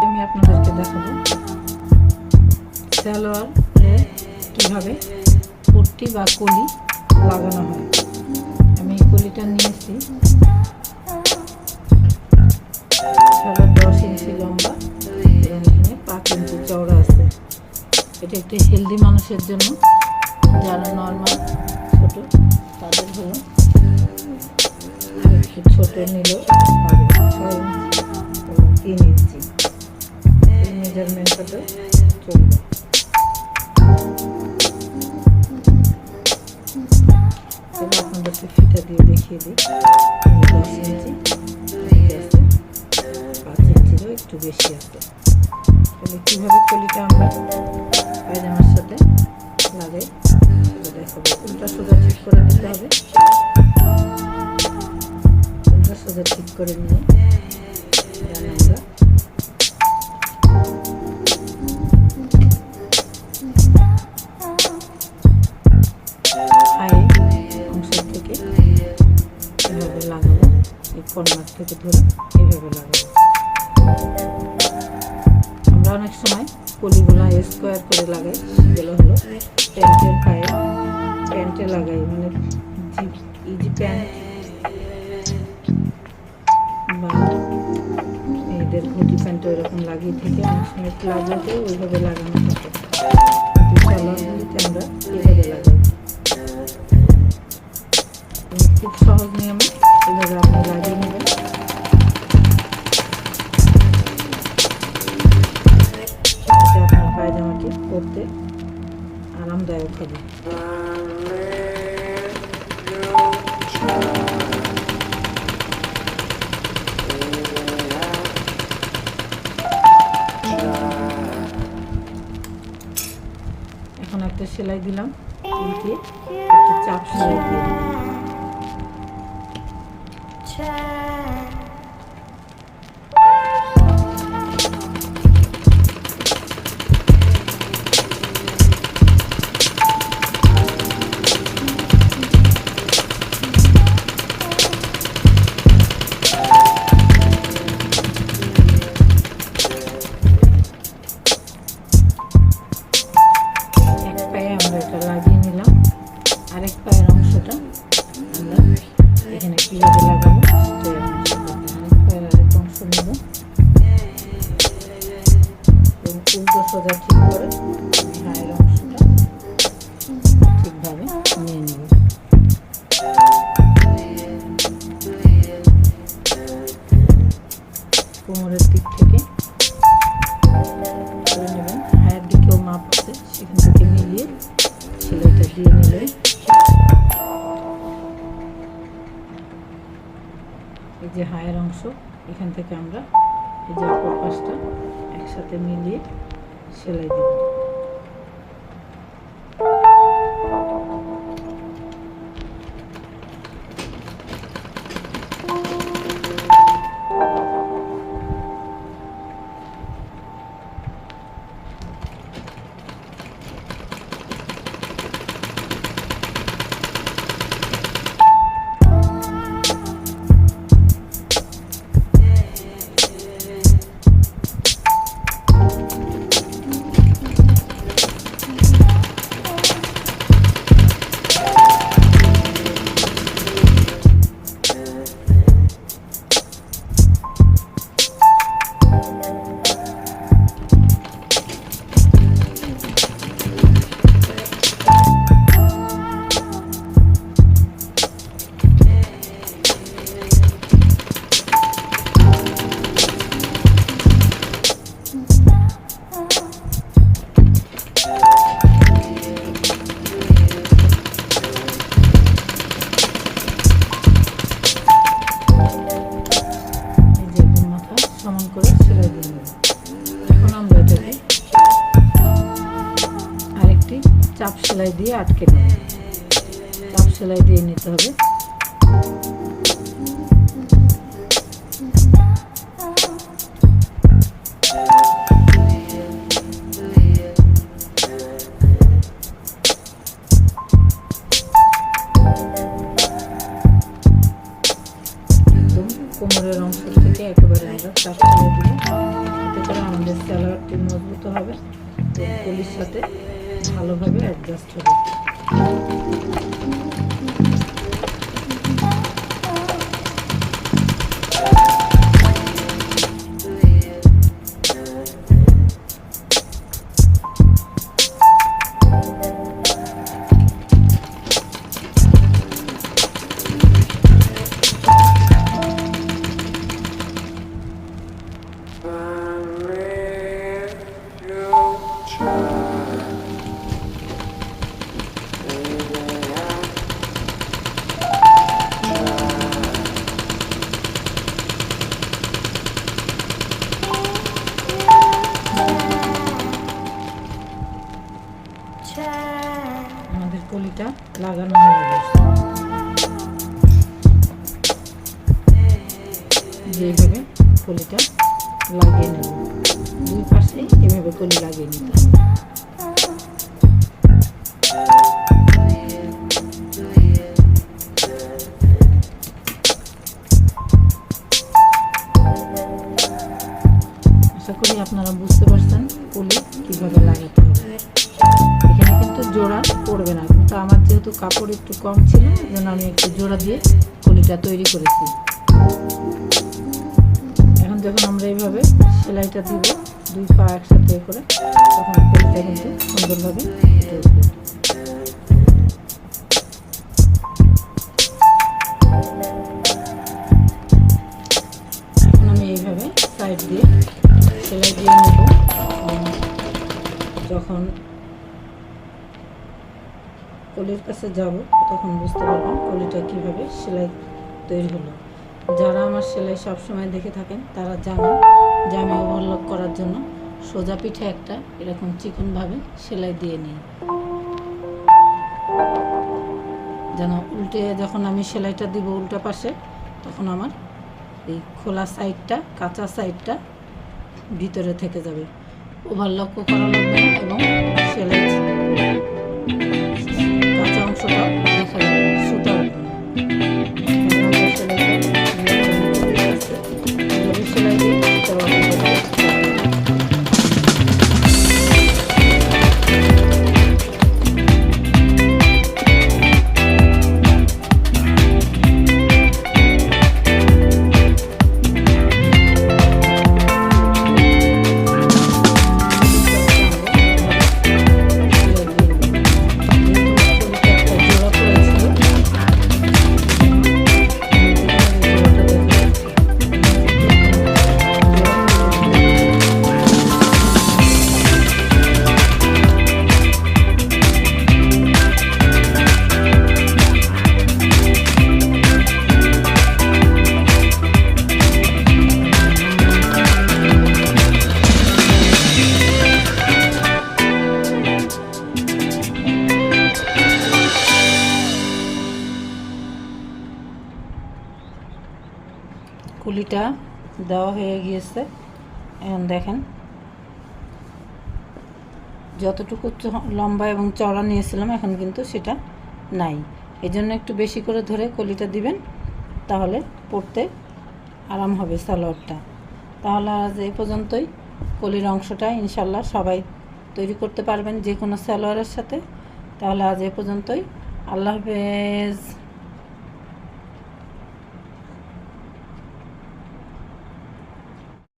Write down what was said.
আমি আপনাদেরকে দেখাবো সালোয়ারে কীভাবে পট্টি বা কলি লাগানো হয়। আমি এই কলিটা নিয়েছি 10 ইঞ্চি লম্বা এবং এখানে 5 ইঞ্চি চওড়া আছে। এটা একটি হেলদি মানুষের জন্য, যারা নর্মাল ছোট তাদের হলো একটু ছোট নিলেও হবে 6 ইঞ্চি এবং 3 ইঞ্চি এই মেজারমেন্টটাতে চলবে। এবার আপনাদেরকে ফিতা দিয়ে দেখিয়ে দিই। 10 ইঞ্চি আছে, 5 ইঞ্চিরও একটু বেশি আছে। তাহলে কীভাবে কলিটা আমরা পায়জামার সাথে লাগাই সেটা দেখাবো। উল্টা সোজা ঠিক করে নিতে হবে। উল্টা সোজা ঠিক করে নিয়ে আমরা এভাবে লাগাবো, এই কর্নার থেকে ধরে এইভাবে লাগাবো। আমরা অনেক সময় কলিগুলা স্কোয়ার করে লাগাই, সেগুলো হলো প্যান্টের পায়ে প্যান্টে লাগাই, মানে ইজি প্যান্ট বা মেয়েদের ঘটি প্যান্টে ওইরকম লাগিয়ে থেকে অনেক সময় প্লাজোতেও ওইভাবে লাগানো থাকে। সালোয়ারগুলিতে আমরা এইভাবে লাগাই। খুব সহজ নিয়মে এভাবে আপনি লাগিয়ে নেবেন। এতে আপনার পায়জামাটি পরতে আরামদায়ক হবে। এখন একটা সেলাই দিলাম, উল্টে একটা চাপ সেলাই দিয়ে দিলাম। এক পায়ে আমরা এটা লাগিয়ে নিলাম, আরেক পায়ের অংশটা আমরা এখানে কীভাবে লাগাবো আরেক পায়ের আরেক অংশ নেব এবং উল্টো সোজা ঠিক করে পায়ের অংশটা ঠিকভাবে নিয়ে নেব। কোমরের দিক থেকে করে নেবেন, হায়ের দিকেও মাপ আছে, সেখান থেকে মিলিয়ে সেলাইটা দিয়ে নিলে এই যে হায়ের অংশ, এখান থেকে আমরা এই যে অপর পাশটা একসাথে মিলিয়ে সেলাই দেব। চাপ সেলাই দিয়ে আটকে নেব। চাপ সেলাই দিয়ে নিতে হবে। কোমরের অংশ থেকে একেবারে আমরা চাপ সেলাই দিব, এতে করে আমাদের সালোয়ারটি মজবুত হবে, কলির সাথে ভালোভাবে অ্যাডজাস্ট হবে। আমাদের কলিটা লাগানো হয়ে গেছে। যেভাবে কলিটা লাগিয়ে নেব, দুই পাশে এভাবে কলি লাগিয়ে নিতে হবে। আশা করি আপনারা বুঝতে পারছেন কলি কিভাবে লাগাতে হবে। এখানে কিন্তু জোড়া পড়বে না, কিন্তু আমার যেহেতু কাপড় একটু কম ছিল যেন আমি একটু জোড়া দিয়ে কলিটা তৈরি করেছি। এখন যখন আমরা এইভাবে সেলাইটা দিব দুই পা একসাথে করে, তখন কলিটা কিন্তু সুন্দরভাবে চলবে। এখন আমি এইভাবে সাইড দিয়ে সেলাই দিয়ে নেব। যখন কলির কাছে যাব তখন বুঝতে পারবেন কলিটা কীভাবে সেলাই তৈরি হলো। যারা আমার সেলাই সবসময় দেখে থাকেন তারা জানেন যে আমি ওভারলক করার জন্য সোজা পিঠে একটা এরকম চিকনভাবে সেলাই দিয়ে নিই, যেন উল্টে যখন আমি সেলাইটা দিব উল্টা পাশে, তখন আমার এই খোলা সাইডটা কাঁচা সাইডটা ভিতরে থেকে যাবে, ওভারলকও করা লাগবে না এবং সেলাই কাঁচা অংশটা দেখা যাবে না, সুতা উঠবে না। সেলাই দিয়ে কুলিটা দেওয়া হয়ে গিয়েছে। এখন দেখেন যতটুকু লম্বা এবং চওড়া নিয়েছিলাম এখন কিন্তু সেটা নাই, এই জন্য একটু বেশি করে ধরে কলিটা দিবেন, তাহলে পরতে আরাম হবে সালোয়ারটা। তাহলে আজ এই পর্যন্তই। কলির অংশটা ইনশাল্লাহ সবাই তৈরি করতে পারবেন যে কোনো সালোয়ারের সাথে। তাহলে আজ এই পর্যন্তই। আল্লাহ হাফেজ।